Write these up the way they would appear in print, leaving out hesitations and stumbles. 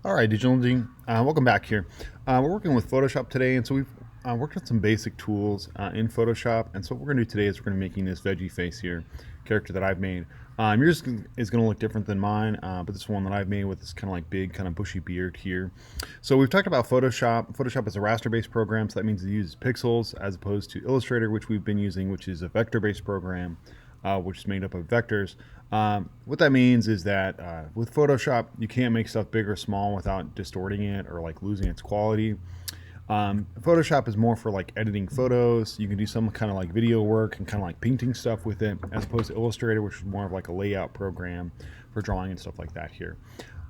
All right, Digital D, welcome back here. We're working with Photoshop today, and so we've worked with some basic tools in Photoshop. And so what we're going to do today is we're going to be making this veggie face here, character that I've made. Yours is going to look different than mine, but this one that I've made with this kind of like big, kind of bushy beard here. So we've talked about Photoshop. Photoshop is a raster-based program, so that means it uses pixels as opposed to Illustrator, which we've been using, which is a vector-based program. Which is made up of vectors. What that means is that with Photoshop, you can't make stuff big or small without distorting it or like losing its quality. Photoshop is more for like editing photos. You can do some kind of like video work and kind of like painting stuff with it, as opposed to Illustrator, which is more of like a layout program for drawing and stuff like that here.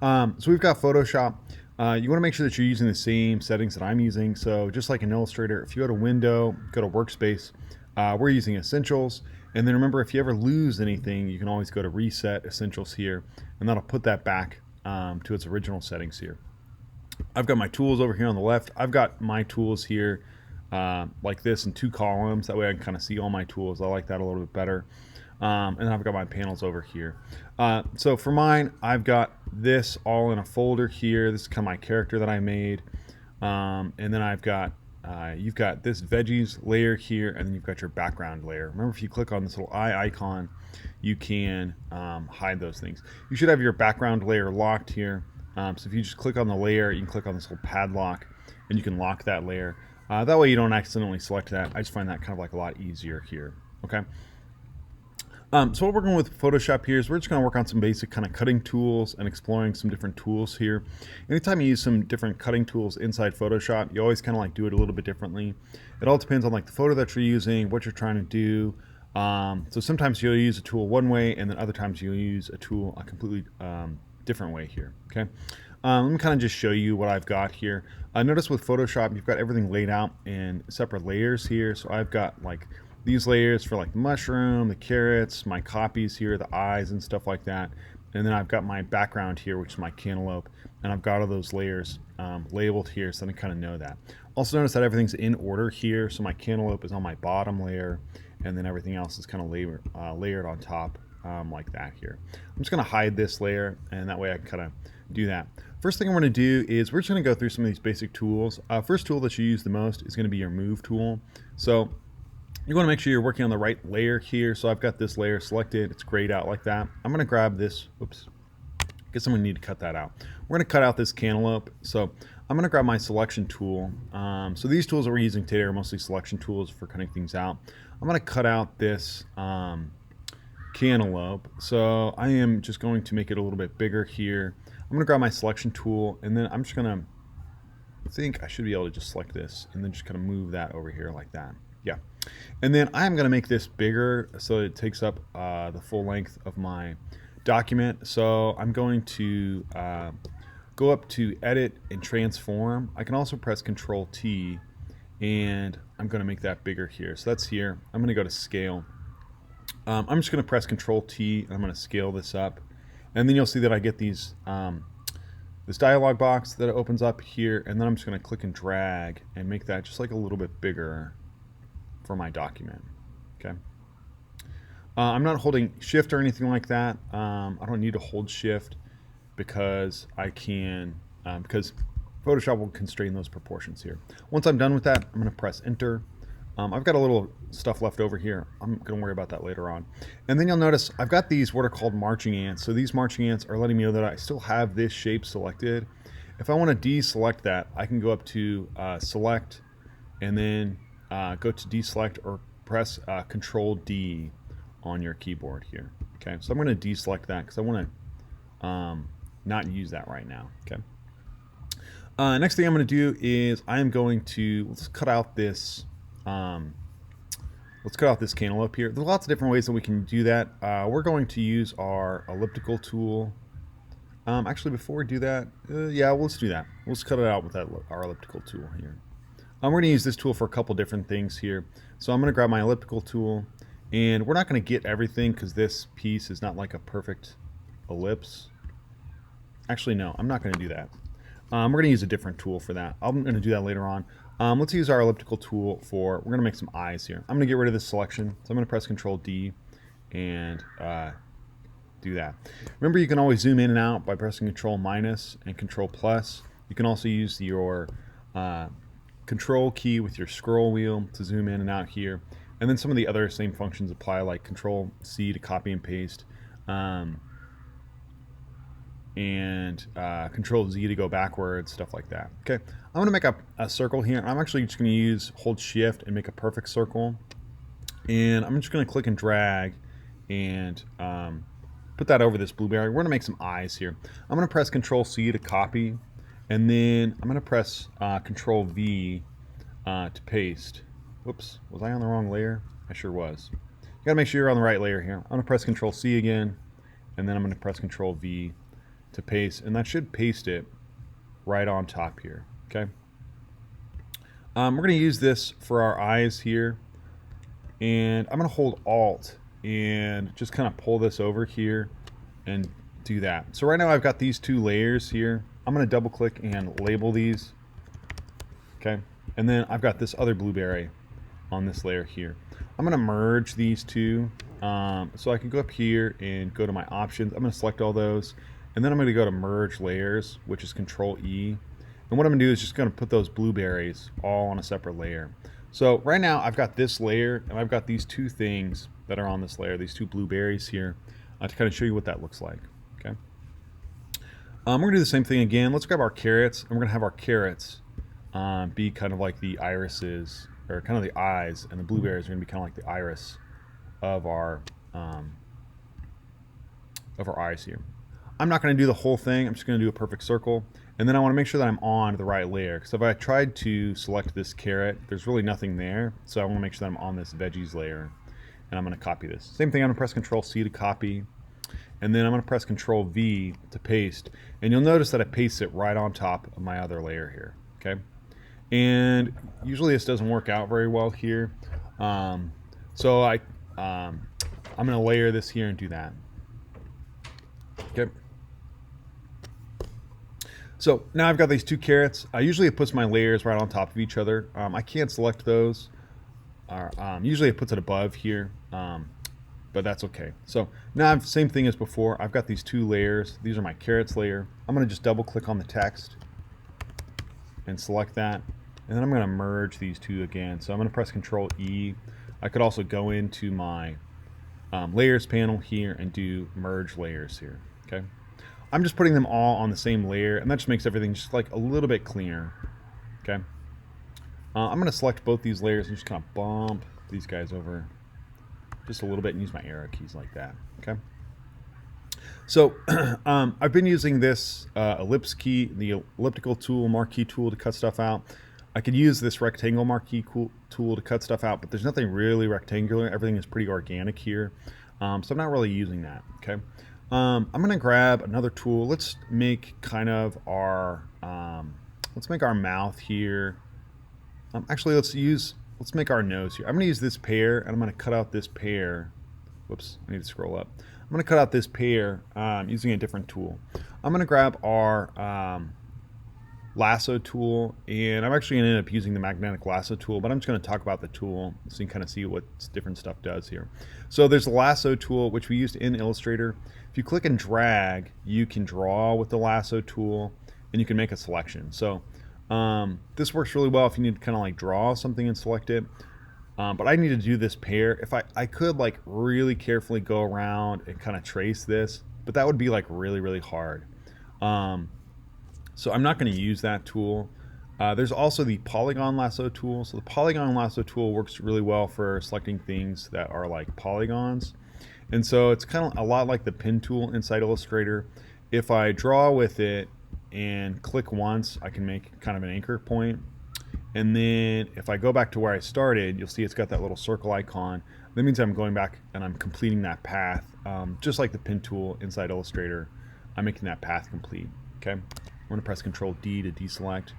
So we've got Photoshop. You want to make sure that you're using the same settings that I'm using. So just like in Illustrator, if you go to Window, go to Workspace, we're using Essentials. And then remember, if you ever lose anything, you can always go to Reset Essentials here, and that'll put that back to its original settings here. I've got my tools over here on the left. I've got my tools here like this in 2 columns. That way I can kind of see all my tools. I like that a little bit better. And then I've got my panels over here. So for mine, I've got this all in a folder here. This is kind of my character that I made. And then I've got you've got this veggies layer here, and then you've got your background layer. Remember, if you click on this little eye icon, you can hide those things. You should have your background layer locked here. So if you just click on the layer, you can click on this little padlock, and you can lock that layer. That way you don't accidentally select that. I just find that kind of like a lot easier here. Okay. So what we're working with Photoshop here is we're just going to work on some basic kind of cutting tools and exploring some different tools here. Anytime you use some different cutting tools inside Photoshop, you always kind of like do it a little bit differently. It all depends on like the photo that you're using, what you're trying to do. So sometimes you'll use a tool one way, and then other times you'll use a tool a completely different way here. Okay. Let me kind of just show you what I've got here. Notice with Photoshop, you've got everything laid out in separate layers here. So I've got like these layers for like the mushroom, the carrots, my copies here, the eyes and stuff like that. And then I've got my background here, which is my cantaloupe. And I've got all those layers labeled here, so I kind of know that. Also notice that everything's in order here. So my cantaloupe is on my bottom layer, and then everything else is kind of layered on top like that here. I'm just going to hide this layer, and that way I can kind of do that. First thing I'm going to do is we're just going to go through some of these basic tools. First tool that you use the most is going to be your move tool. So you want to make sure you're working on the right layer here. So I've got this layer selected. It's grayed out like that. I'm going to grab this. Oops. I guess I'm going to need to cut that out. We're going to cut out this cantaloupe. So I'm going to grab my selection tool. So these tools that we're using today are mostly selection tools for cutting things out. I'm going to cut out this cantaloupe. So I am just going to make it a little bit bigger here. I'm going to grab my selection tool, and then I'm just going to, I think I should be able to just select this and then just kind of move that over here like that. Yeah. And then I'm going to make this bigger so it takes up the full length of my document. So I'm going to go up to Edit and Transform. I can also press Control T, and I'm going to make that bigger here. So that's here. I'm going to go to Scale. I'm just going to press Control T, and I'm going to scale this up. And then you'll see that I get these this dialog box that opens up here, and then I'm just going to click and drag and make that just like a little bit bigger for my document. Okay. I'm not holding Shift or anything like that. I don't need to hold Shift because I can, because Photoshop will constrain those proportions here. Once I'm done with that, I'm going to press Enter. I've got a little stuff left over here. I'm going to worry about that later on. And then you'll notice I've got these what are called marching ants. So these marching ants are letting me know that I still have this shape selected. If I want to deselect that, I can go up to Select, and then go to deselect, or press Control D on your keyboard here. Okay, so I'm going to deselect that because I want to not use that right now. Okay. Next thing I'm going to do is I am going to let's cut out this cantaloupe here. There's lots of different ways that we can do that. We're going to use our elliptical tool. Actually, before we do that, yeah, let's do that. Let's cut it out with our elliptical tool here. We're going to use this tool for a couple different things here. So I'm going to grab my elliptical tool, and we're not going to get everything because this piece is not like a perfect ellipse. Actually, no, I'm not going to do that. We're going to use a different tool for that. I'm going to do that later on. Let's use our elliptical tool we're going to make some eyes here. I'm going to get rid of this selection. So I'm going to press Control D and do that. Remember, you can always zoom in and out by pressing Control minus and Control plus. You can also use your Control key with your scroll wheel to zoom in and out here. And then some of the other same functions apply, like Control C to copy and paste, and Control Z to go backwards, stuff like that. Okay, I'm gonna make a circle here. I'm actually just gonna hold Shift and make a perfect circle. And I'm just gonna click and drag and put that over this blueberry. We're gonna make some eyes here. I'm gonna press Control C to copy, and then I'm gonna press Control V to paste. Whoops, was I on the wrong layer? I sure was. You gotta make sure you're on the right layer here. I'm gonna press Control C again, and then I'm gonna press Control V to paste, and that should paste it right on top here, okay? We're gonna use this for our eyes here, and I'm gonna hold Alt and just kind of pull this over here and do that. So right now I've got these two layers here. I'm gonna double click and label these, okay? And then I've got this other blueberry on this layer here. I'm gonna merge these two. So I can go up here and go to my options. I'm gonna select all those, and then I'm gonna go to merge layers, which is Control E. And what I'm gonna do is just gonna put those blueberries all on a separate layer. So right now I've got this layer, and I've got these two things that are on this layer, these two blueberries here, to kind of show you what that looks like, okay? We're gonna do the same thing again. Let's grab our carrots, and we're gonna have our carrots be kind of like the irises, or kind of the eyes, and the blueberries are going to be kind of like the iris of our eyes here. I'm not going to do the whole thing. I'm just going to do a perfect circle, and then I want to make sure that I'm on the right layer, because if I tried to select this carrot, there's really nothing there, so I want to make sure that I'm on this veggies layer, and I'm going to copy this. Same thing, I'm going to press Control C to copy, and then I'm going to press Control V to paste, and you'll notice that it pastes it right on top of my other layer here, okay? And usually this doesn't work out very well here, so I'm going to layer this here and do that. Okay. So now I've got these two carrots. Usually it puts my layers right on top of each other. I can't select those. Usually it puts it above here, but that's okay. So now I've same thing as before. I've got these two layers. These are my carrots layer. I'm going to just double click on the text and select that, and then I'm going to merge these two again. So I'm going to press Control E. I could also go into my layers panel here and do merge layers here, okay? I'm just putting them all on the same layer, and that just makes everything just like a little bit cleaner, okay? I'm going to select both these layers and just kind of bump these guys over just a little bit and use my arrow keys like that, okay? So I've been using this ellipse key, the elliptical tool, marquee tool to cut stuff out. I could use this rectangle marquee tool to cut stuff out, but there's nothing really rectangular. Everything is pretty organic here, so I'm not really using that, okay? I'm going to grab another tool. Let's make kind of our, let's make our mouth here. Actually, let's make our nose here. I'm going to use this pear, and I'm going to cut out this pear. Whoops, I need to scroll up. I'm going to cut out this pear using a different tool. I'm going to grab our lasso tool, and I'm actually going to end up using the magnetic lasso tool, but I'm just going to talk about the tool so you can kind of see what different stuff does here. So there's the lasso tool, which we used in Illustrator. If you click and drag, you can draw with the lasso tool, and you can make a selection. So this works really well if you need to kind of like draw something and select it. But I need to do this pear. If I could like really carefully go around and kind of trace this, but that would be like really, really hard. So I'm not going to use that tool. There's also the polygon lasso tool. So the polygon lasso tool works really well for selecting things that are like polygons. And so it's kind of a lot like the pen tool inside Illustrator. If I draw with it and click once, I can make kind of an anchor point. And then if I go back to where I started, you'll see it's got that little circle icon. That means I'm going back and I'm completing that path. Just like the pen tool inside Illustrator, I'm making that path complete, okay? I'm gonna press Control D to deselect.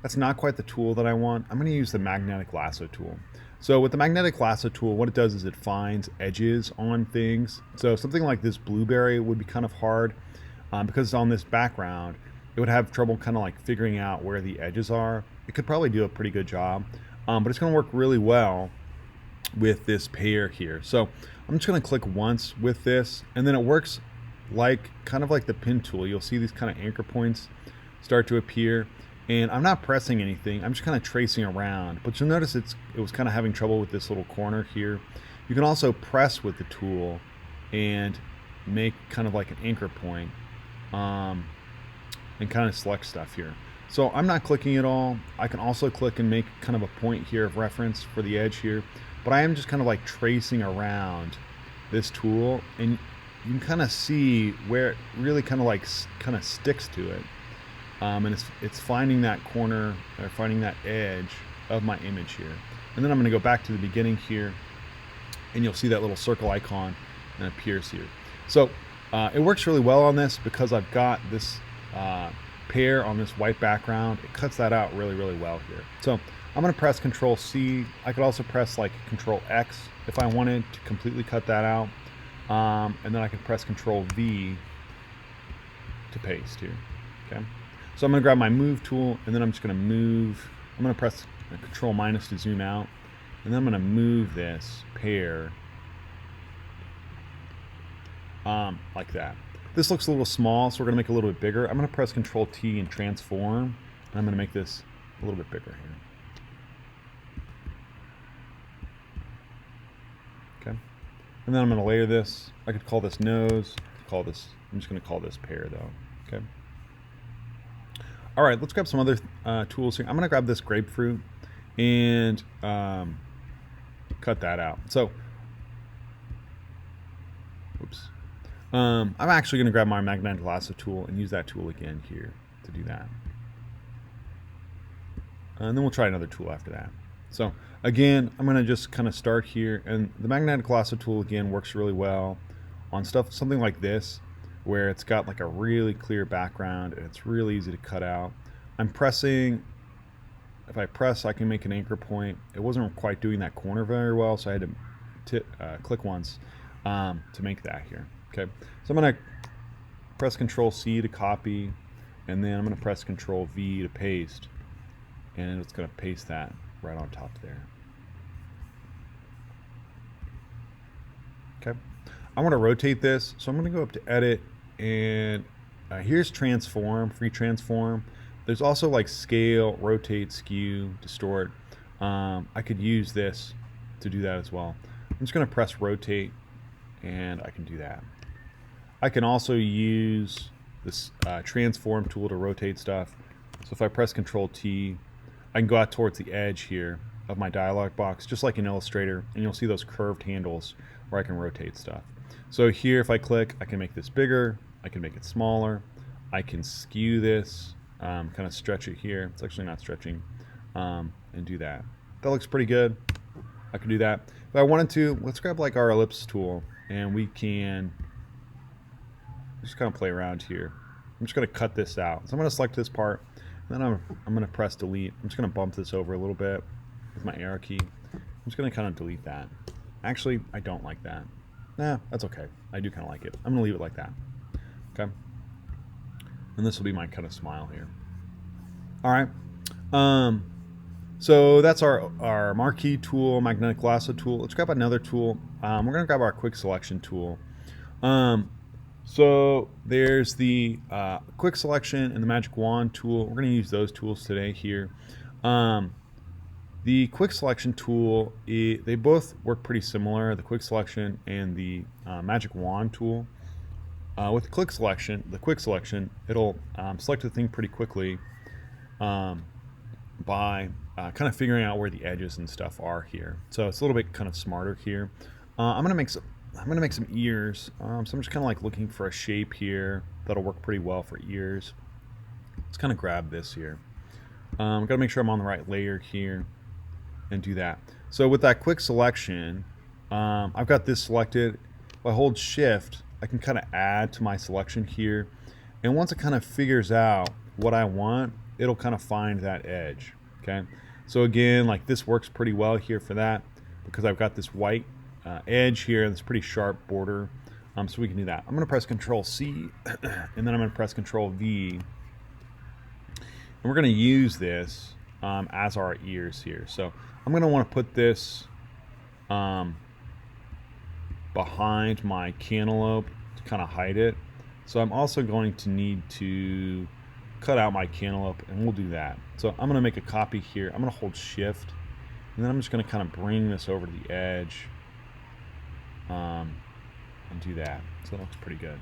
That's not quite the tool that I want. I'm gonna use the magnetic lasso tool. So with the magnetic lasso tool, what it does is it finds edges on things. So something like this blueberry would be kind of hard because it's on this background. It would have trouble kind of like figuring out where the edges are. It could probably do a pretty good job, but it's going to work really well with this pear here. So I'm just going to click once with this, and then it works like kind of like the pin tool, you'll see these kind of anchor points start to appear. And I'm not pressing anything, I'm just kind of tracing around. But you'll notice it was kind of having trouble with this little corner here. You can also press with the tool and make kind of like an anchor point, and kind of select stuff here. So I'm not clicking at all. I can also click and make kind of a point here of reference for the edge here. But I am just kind of like tracing around this tool, and you can kind of see where it really kind of like sticks to it. And it's finding that corner, or finding that edge of my image here. And then I'm going to go back to the beginning here, and you'll see that little circle icon that appears here. So it works really well on this because I've got this pair on this white background. It cuts that out really, really well here. So I'm going to press Control C. I could also press like Control X if I wanted to completely cut that out. And then I can press Control V to paste here. Okay. So I'm going to grab my move tool, and then I'm just going to move. I'm going to press Control minus to zoom out, and then I'm going to move this pair like that. This looks a little small, so we're going to make it a little bit bigger. I'm going to press Control T and transform, and I'm going to make this a little bit bigger here. Okay. And then I'm going to layer this. I could call this nose. I'm just going to call this pair though. Okay. All right, let's grab some other tools here. I'm going to grab this grapefruit and cut that out. So, oops. I'm actually going to grab my magnetic lasso tool and use that tool again here to do that. And then we'll try another tool after that. So again, I'm going to just kind of start here, and the magnetic lasso tool again works really well on something like this, where it's got like a really clear background and it's really easy to cut out. I'm pressing. If I press, I can make an anchor point. It wasn't quite doing that corner very well, so I had to click once to make that here. Okay, so I'm going to press Control C to copy, and then I'm going to press Control V to paste, and it's going to paste that right on top there. Okay, I want to rotate this, so I'm going to go up to Edit, and here's Transform, Free Transform. There's also like Scale, Rotate, Skew, Distort. I could use this to do that as well. I'm just going to press Rotate, and I can do that. I can also use this Transform tool to rotate stuff. So if I press Control T, I can go out towards the edge here of my dialog box, just like in Illustrator, and you'll see those curved handles where I can rotate stuff. So here, if I click, I can make this bigger, I can make it smaller, I can skew this, kind of stretch it here. It's actually not stretching, and do that. That looks pretty good. I can do that. If I wanted to, let's grab like our ellipse tool, and we can just kind of play around here. I'm just going to cut this out. So I'm going to select this part, and then I'm going to press delete. I'm just going to bump this over a little bit with my arrow key. I'm just going to kind of delete that. Actually, I don't like that. Nah, that's okay. I do kind of like it. I'm going to leave it like that. Okay. And this will be my kind of smile here. All right. So that's our marquee tool, magnetic lasso tool. Let's grab another tool. We're going to grab our quick selection tool. So there's the quick selection and the magic wand tool. We're going to use those tools today here. The quick selection tool, they both work pretty similar, the quick selection and the magic wand tool. With the quick selection, it'll select the thing pretty quickly by kind of figuring out where the edges and stuff are here. So it's a little bit kind of smarter here. I'm gonna make some ears. So I'm just kind of like looking for a shape here that'll work pretty well for ears. Let's kind of grab this here. Gotta make sure I'm on the right layer here and do that. So with that quick selection, I've got this selected. If I hold Shift, I can kind of add to my selection here, and once it kind of figures out what I want, it'll kind of find that edge. Okay, so again, like this works pretty well here for that because I've got this white edge here and this pretty sharp border, so we can do that. I'm going to press Control C and then I'm going to press Control V, and we're going to use this as our ears here. So I'm going to want to put this behind my cantaloupe to kind of hide it. So I'm also going to need to cut out my cantaloupe, and we'll do that. So I'm going to make a copy here. I'm going to hold shift, and then I'm just going to kind of bring this over to the edge and do that. So that looks pretty good.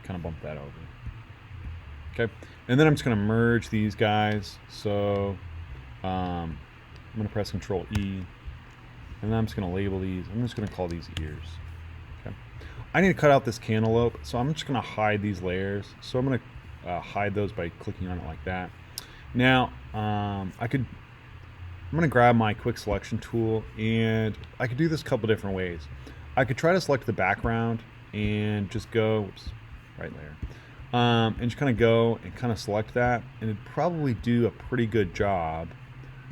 Kind of bump that over. Okay, and then I'm just going to merge these guys. So I'm going to press Control E, and then I'm just going to label these. I'm just going to call these ears. Okay, I need to cut out this cantaloupe, so I'm just going to hide these layers. So I'm going to hide those by clicking on it like that. Now I'm going to grab my quick selection tool, and I could do this a couple different ways. I could try to select the background and just go, oops, right layer, and just kind of go and kind of select that, and it'd probably do a pretty good job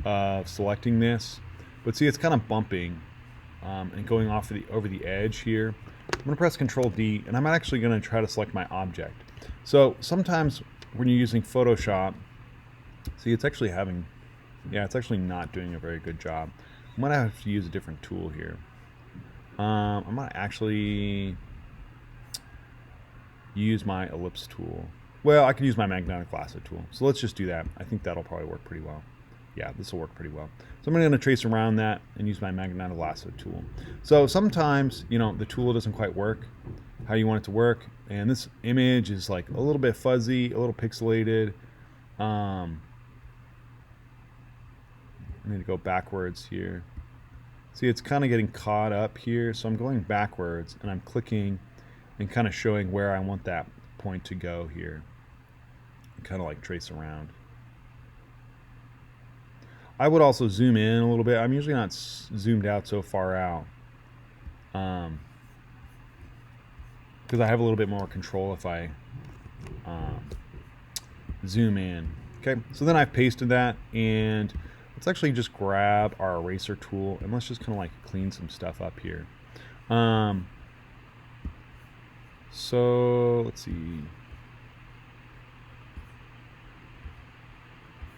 of selecting this. But see, it's kind of bumping and going off of over the edge here. I'm going to press Control D, and I'm actually going to try to select my object. So sometimes when you're using Photoshop, see, it's actually having, yeah, it's actually not doing a very good job. I'm going to have to use a different tool here. I'm going to actually use my ellipse tool. Well, I can use my magnetic lasso tool. So let's just do that. I think that'll probably work pretty well. Yeah, this will work pretty well. So I'm going to trace around that and use my magnetic lasso tool. So sometimes, you know, the tool doesn't quite work how you want it to work, and this image is like a little bit fuzzy, a little pixelated. I need to go backwards here. See, it's kind of getting caught up here, so I'm going backwards and I'm clicking and kind of showing where I want that point to go here. And kind of like trace around. I would also zoom in a little bit. I'm usually not zoomed out so far out because I have a little bit more control if I zoom in. Okay, so then I've pasted that, and let's actually just grab our eraser tool and let's just kind of like clean some stuff up here. So let's see.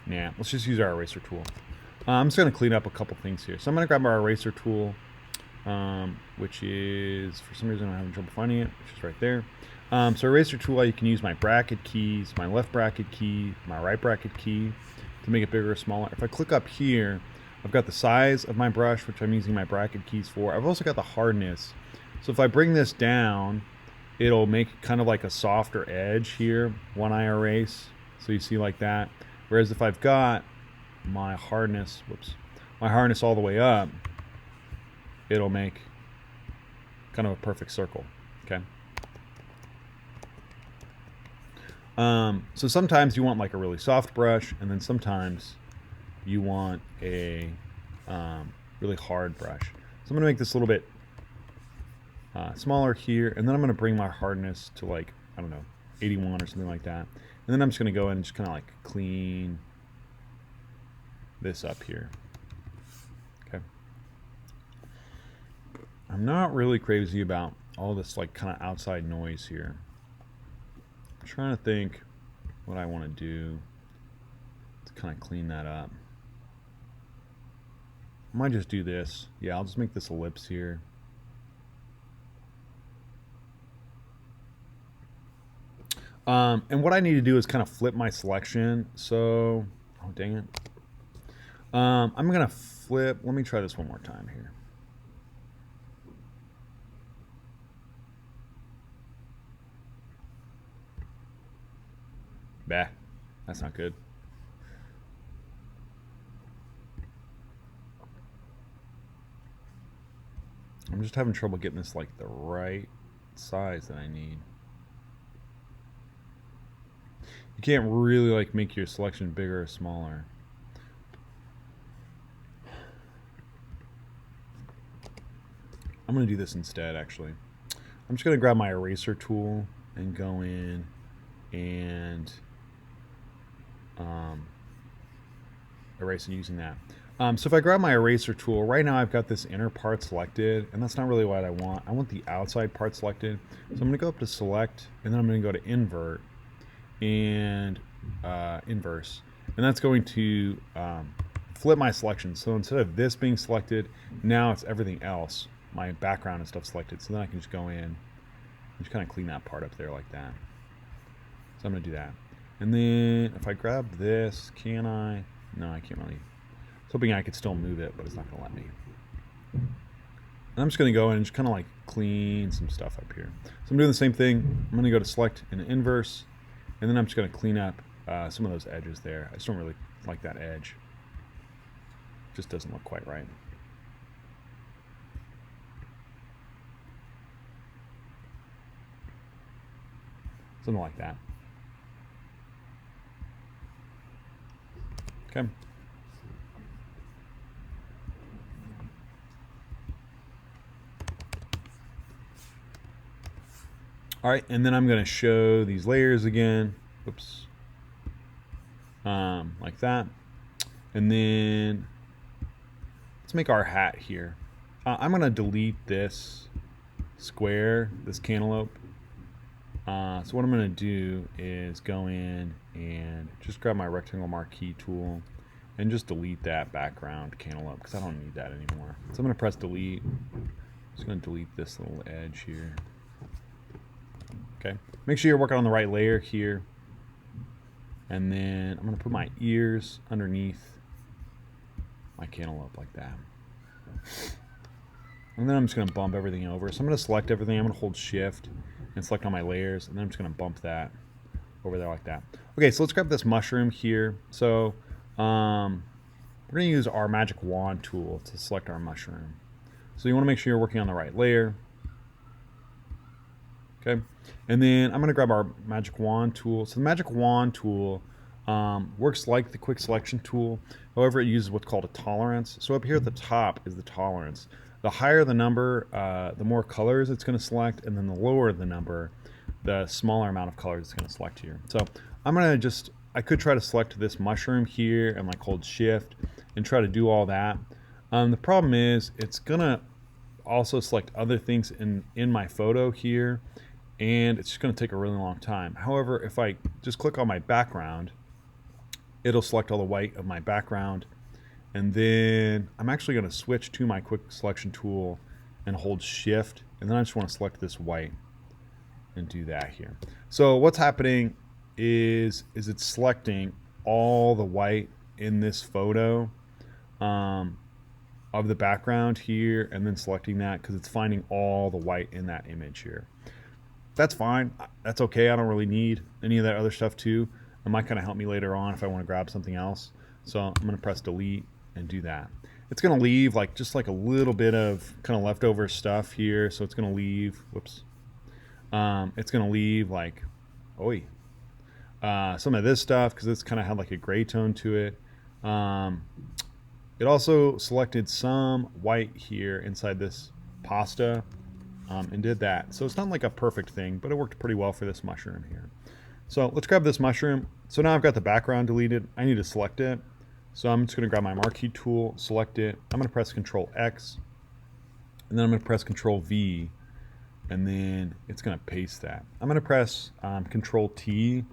Yeah, let's just use our eraser tool. I'm just going to clean up a couple things here. So I'm going to grab our eraser tool, which is, for some reason I'm having trouble finding it, which is right there. So eraser tool, you can use my bracket keys, my left bracket key, my right bracket key to make it bigger or smaller. If I click up here, I've got the size of my brush, which I'm using my bracket keys for. I've also got the hardness. So if I bring this down, it'll make kind of like a softer edge here when I erase. So you see like that. Whereas if I've got my hardness, my hardness all the way up, it'll make kind of a perfect circle. Okay. So sometimes you want like a really soft brush, and then sometimes you want a really hard brush. So I'm going to make this a little bit smaller here, and then I'm going to bring my hardness to like, I don't know, 81 or something like that. And then I'm just going to go in and just kind of like clean this up here. Okay. I'm not really crazy about all this like kind of outside noise here. I'm trying to think what I want to do to kind of clean that up. I might just do this. Yeah, I'll just make this ellipse here. And what I need to do is kind of flip my selection. So, oh dang it. I'm going to flip. Let me try this one more time here. Bah, that's not good. I'm just having trouble getting this like the right size that I need. You can't really like make your selection bigger or smaller. I'm going to do this instead, actually. I'm just going to grab my eraser tool and go in and erase using that. So if I grab my eraser tool, right now I've got this inner part selected, and that's not really what I want. I want the outside part selected. So I'm going to go up to select, and then I'm going to go to invert and inverse. And that's going to flip my selection. So instead of this being selected, now it's everything else my background and stuff selected. So then I can just go in and just kind of clean that part up there like that. So I'm going to do that. And then if I grab this, can I? No, I can't really. I was hoping I could still move it, but it's not going to let me. And I'm just going to go in and just kind of like clean some stuff up here. So I'm doing the same thing. I'm going to go to select and inverse, and then I'm just going to clean up some of those edges there. I just don't really like that edge. It just doesn't look quite right. Something like that. Okay. All right, and then I'm going to show these layers again. Oops. Like that. And then let's make our hat here. I'm going to delete this square, this cantaloupe. So what I'm going to do is go in and just grab my rectangle marquee tool and just delete that background cantaloupe because I don't need that anymore. So I'm going to press delete. I'm just going to delete this little edge here. Okay. Make sure you're working on the right layer here. And then I'm going to put my ears underneath my cantaloupe like that. And then I'm just going to bump everything over. So I'm going to select everything. I'm going to hold shift and select all my layers, and then I'm just going to bump that over there like that. Okay, so let's grab this mushroom here. So we're going to use our magic wand tool to select our mushroom. So you want to make sure you're working on the right layer. Okay, and then I'm going to grab our magic wand tool. So the magic wand tool works like the quick selection tool. However, it uses what's called a tolerance. So up here at the top is the tolerance. The higher the number, the more colors it's going to select, and then the lower the number, the smaller amount of colors it's going to select here. So I'm going to I could try to select this mushroom here and like hold shift and try to do all that. The problem is it's going to also select other things in my photo here, and it's just going to take a really long time. However, if I just click on my background, it'll select all the white of my background. And then I'm actually going to switch to my quick selection tool and hold shift. And then I just want to select this white and do that here. So what's happening is it's selecting all the white in this photo of the background here, and then selecting that because it's finding all the white in that image here. That's fine. That's okay. I don't really need any of that other stuff too. It might kind of help me later on if I want to grab something else. So I'm going to press delete and do that. It's going to leave just like a little bit of kind of leftover stuff here. So it's going to leave, whoops. It's going to leave like, some of this stuff because it's kind of had like a gray tone to it. It also selected some white here inside this pasta and did that. So it's not like a perfect thing, but it worked pretty well for this mushroom here. So let's grab this mushroom. So now I've got the background deleted. I need to select it. So I'm just going to grab my marquee tool, select it. I'm going to press Control X, and then I'm going to press Control V, and then it's going to paste that. I'm going to press Control T.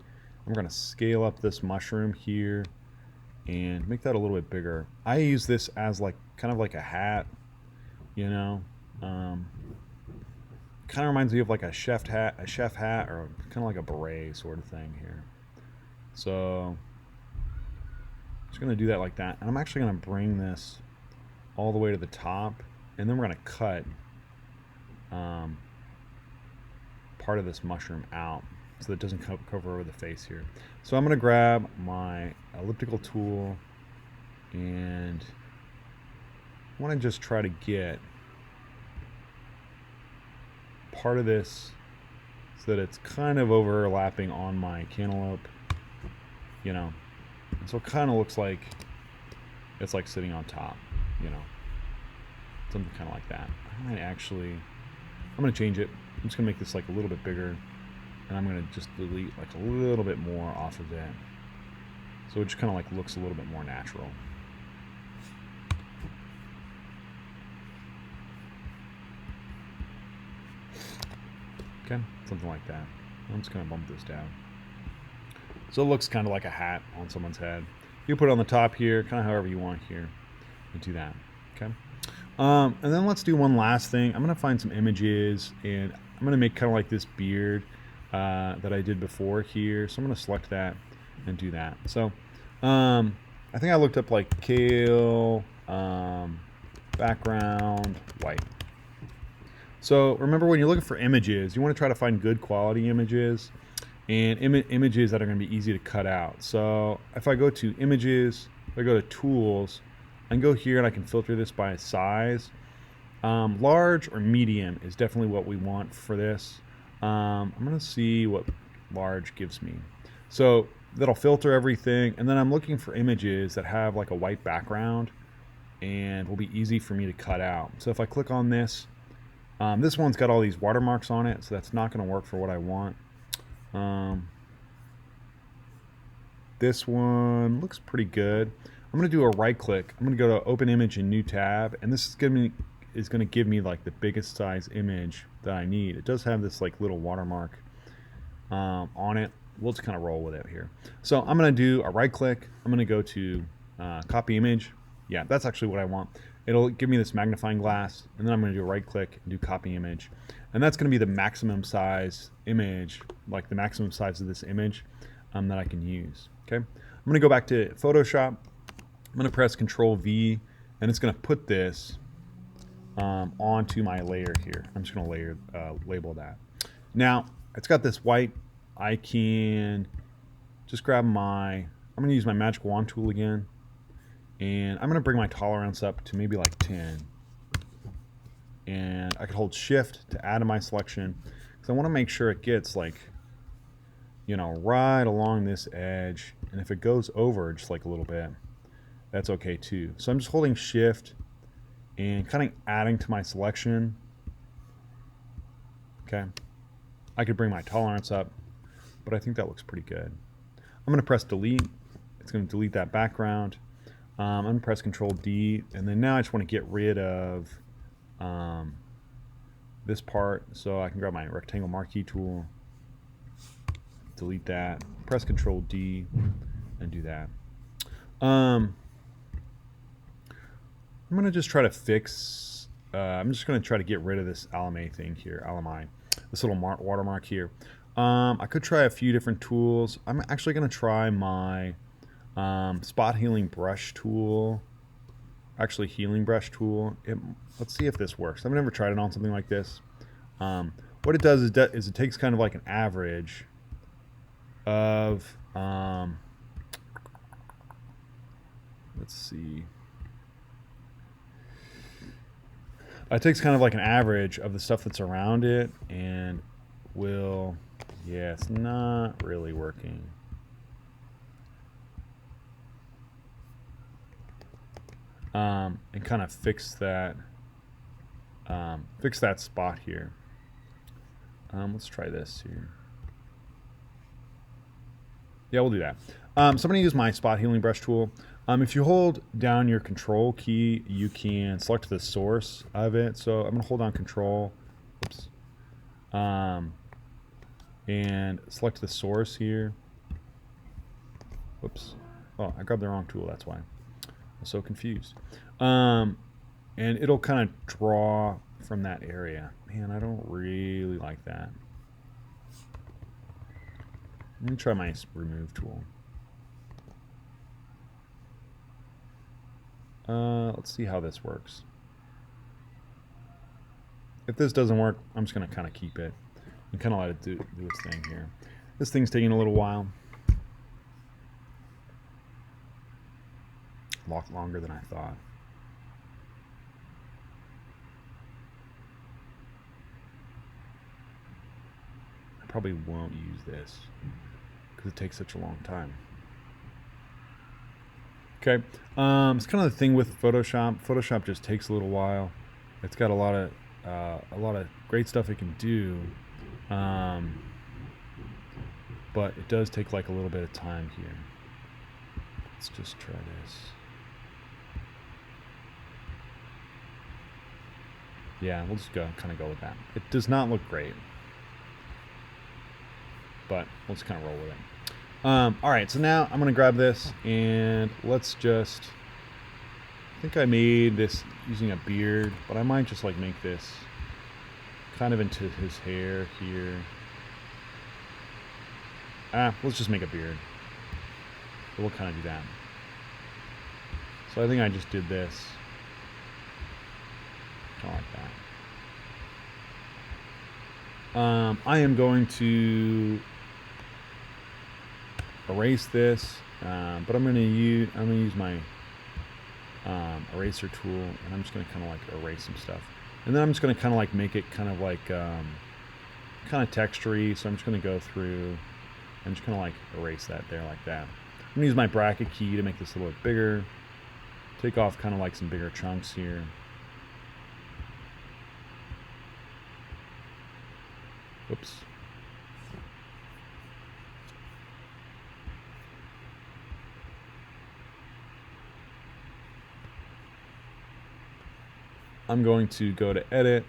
I'm going to scale up this mushroom here and make that a little bit bigger. I use this as kind of like a hat, you know. Kind of reminds me of like a chef hat, or kind of like a beret sort of thing here. So just going to do that like that, and I'm actually going to bring this all the way to the top, and then we're going to cut part of this mushroom out so that it doesn't cover over the face here. So I'm going to grab my elliptical tool, and I want to just try to get part of this so that it's kind of overlapping on my cantaloupe, you know. And so it kind of looks like it's like sitting on top, you know, something kind of like that. I'm going to change it. I'm just going to make this like a little bit bigger, and I'm going to just delete like a little bit more off of it, so it just kind of like looks a little bit more natural. Okay, something like that. I'm just going to bump this down. So it looks kind of like a hat on someone's head. You put it on the top here, kind of however you want here, and do that. Okay. And then let's do one last thing. I'm gonna find some images, and I'm gonna make kind of like this beard that I did before here. So I'm gonna select that and do that. So I think I looked up like kale background white. So remember, when you're looking for images, you want to try to find good quality images and images that are going to be easy to cut out. So if I go to images, if I go to tools, I can go here and I can filter this by size. Large or medium is definitely what we want for this. I'm going to see what large gives me. So that'll filter everything, and then I'm looking for images that have like a white background and will be easy for me to cut out. So if I click on this, this one's got all these watermarks on it, so that's not going to work for what I want. This one looks pretty good. I'm going to do a right click. I'm going to go to open image in new tab, and this is going to give me like the biggest size image that I need. It does have this like little watermark on it. We'll just kind of roll with it here. So I'm going to do a right click. I'm going to go to copy image. Yeah, that's actually what I want. It'll give me this magnifying glass, and then I'm going to do a right click and do copy image. And that's going to be the maximum size image, like the maximum size of this image that I can use. Okay, I'm going to go back to Photoshop. I'm going to press Control V, and it's going to put this onto my layer here. I'm just going to label that. Now, it's got this white. I can just grab I'm going to use my magic wand tool again, and I'm going to bring my tolerance up to maybe like 10. And I could hold Shift to add to my selection, because I want to make sure it gets like, you know, right along this edge. And if it goes over just like a little bit, that's okay too. So I'm just holding Shift and kind of adding to my selection. Okay. I could bring my tolerance up, but I think that looks pretty good. I'm going to press delete. It's going to delete that background. I'm going to press Control D, and then now I just want to get rid of this part. So I can grab my rectangle marquee tool, delete that, press Control D, and do that. I'm going to just try to fix, I'm just going to try to get rid of this LMA thing here, LMI, this little watermark here. I could try a few different tools. I'm actually going to try my spot healing brush tool. Actually, healing brush tool. Let's see if this works. I've never tried it on something like this. What it does is it takes kind of like an average of, let's see. It takes kind of like an average of the stuff that's around it, and will, yeah, it's not really working. And kind of fix that spot here. Let's try this here. Yeah, we'll do that. So I'm going to use my spot healing brush tool. If you hold down your control key, you can select the source of it. So I'm going to hold down control, oops, and select the source here. Whoops. Oh, I grabbed the wrong tool, that's why. I'm so confused. And it'll kind of draw from that area. Man, I don't really like that. Let me try my remove tool. Let's see how this works. If this doesn't work, I'm just going to kind of keep it and kind of let it do its thing here. This thing's taking a little while. A lot longer than I thought. I probably won't use this because it takes such a long time. Okay, it's kind of the thing with Photoshop. Photoshop just takes a little while. It's got a lot of great stuff it can do, but it does take like a little bit of time here. Let's just try this. Yeah, we'll just kind of go with that. It does not look great, but we'll just kind of roll with it. All right, so now I'm going to grab this and let's just think I made this using a beard, but I might just like make this kind of into his hair here. Let's just make a beard. So we'll kind of do that. So I think I just did this. Kind of like that. I am going to erase this, but I'm going to use my eraser tool, and I'm just going to kind of like erase some stuff. And then I'm just going to kind of like make it kind of like kind of textury. So I'm just going to go through and just kind of like erase that there like that. I'm going to use my bracket key to make this a little bit bigger. Take off kind of like some bigger chunks here. Whoops. I'm going to go to edit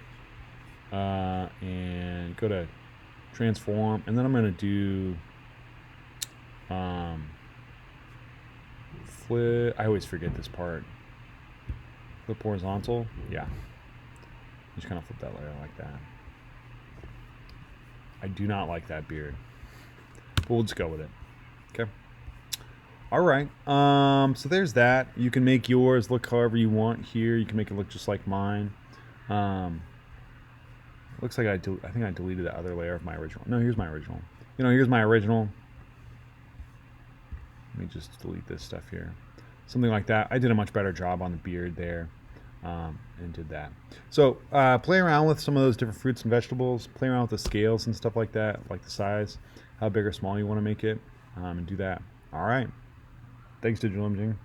and go to transform, and then I'm going to do flip. I always forget this part. Flip horizontal. Yeah. Just kind of flip that layer like that. I do not like that beard, but we'll just go with it. Okay. All right. So there's that. You can make yours look however you want here. You can make it look just like mine. Looks like I think I deleted the other layer of my original. No, here's my original. Here's my original. Let me just delete this stuff here. Something like that. I did a much better job on the beard there, and did that. So play around with some of those different fruits and vegetables. Play around with the scales and stuff like that, like the size, how big or small you want to make it, and do that. All right. Thanks, Digital Imaging.